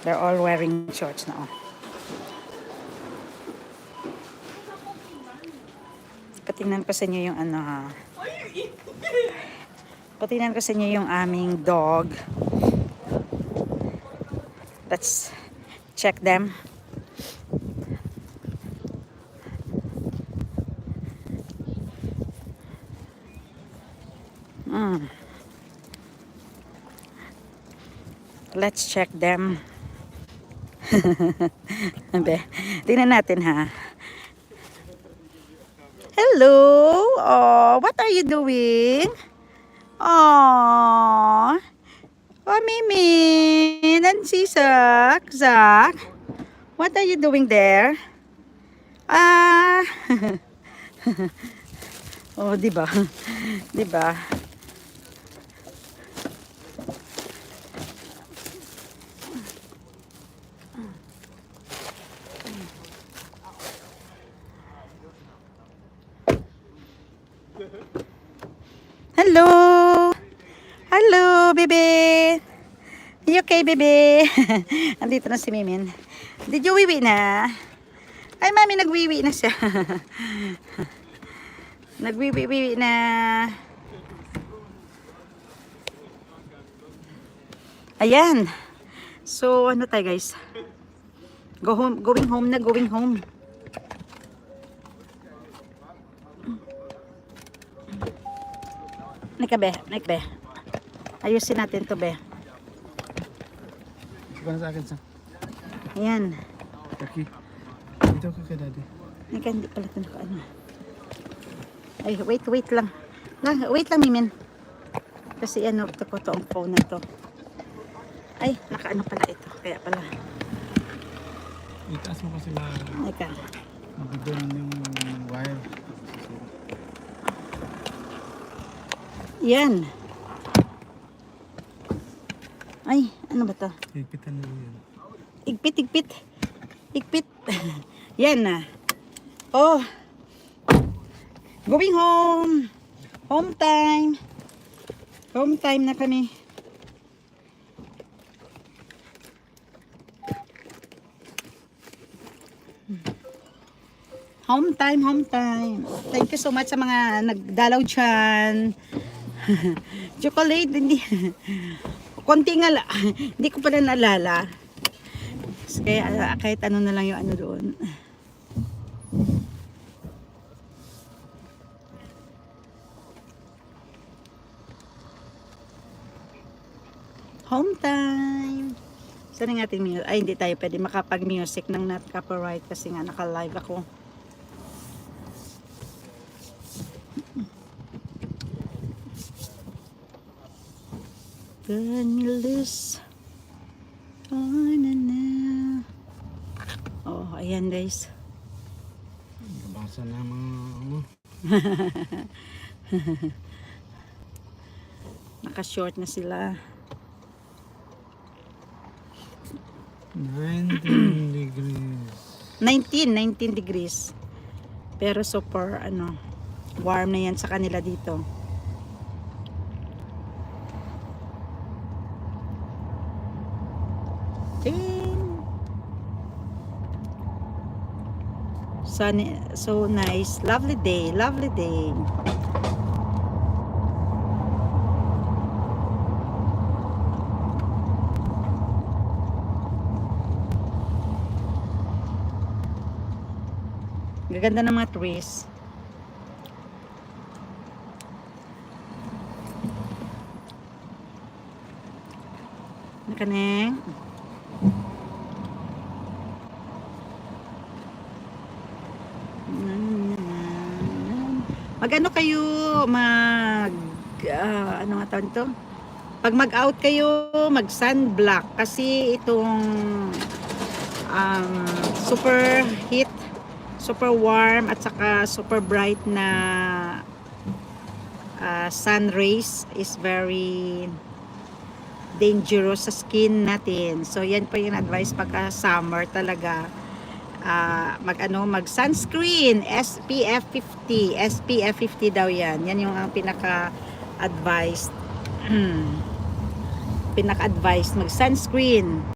They're all wearing shorts now. Patingnan ko sa inyo yung ano ha. Patingnan ko sa inyo yung aming dog. Let's check them. Let's check them. Tingnan natin ha. Hello. Oh, what are you doing? Oh, Mimi. And si Zach. Zach, what are you doing there? Oh, diba? Diba? Hello. Hello, bebe. You okay, bebe? Andito na si Mimin. Did you wiwi na? Ay, mami, nagwiwi na siya. Nagwiwi na. Ayan. So, ano tayo, guys? Going home na, going home. Nika, be. Ayusin natin to, be. Bukan sa akin, sa. Ayan. Kaki. Dito ka kay daddy. Nika, hindi pala ito naka-ano. Ay, wait lang. Wait lang, Mimin. Kasi ano, ito ko ang phone na to. Ay, naka-ano pala ito. Kaya pala. Itaas mo kasi na Nika. mabigon yung wire. Yan. Ay, ano ba to? Higpitan mo yan. Igpit. Yan na. Oh. Going home. Home time. Home time na kami. Home time. Thank you so much sa mga nagdalaw dyan. Chocolate, hindi. Konti nga lang. Hindi ko pala naalala. Kaya kahit ano na lang yung ano doon. Home time. Saan ang ating music? Ay, hindi tayo pwede makapag-music ng not copyright kasi nga naka-live ako. Panilis. Oh, ayan guys. Nabasa na mga ano. Naka-short na sila. 19 degrees. 19 degrees. Pero super ano, warm na yan sa kanila dito. Sunny, so nice. Lovely day. Gaganda ng mga trees. Nakaneng. Magano kayo ano nga tawag ito? Pag mag-out kayo, mag-sunblock kasi itong super heat, super warm at saka super bright na sun rays is very dangerous sa skin natin. So yan po yung advice pagka summer talaga. Mag sunscreen SPF 50 daw yan yung ang pinaka-advised mag sunscreen.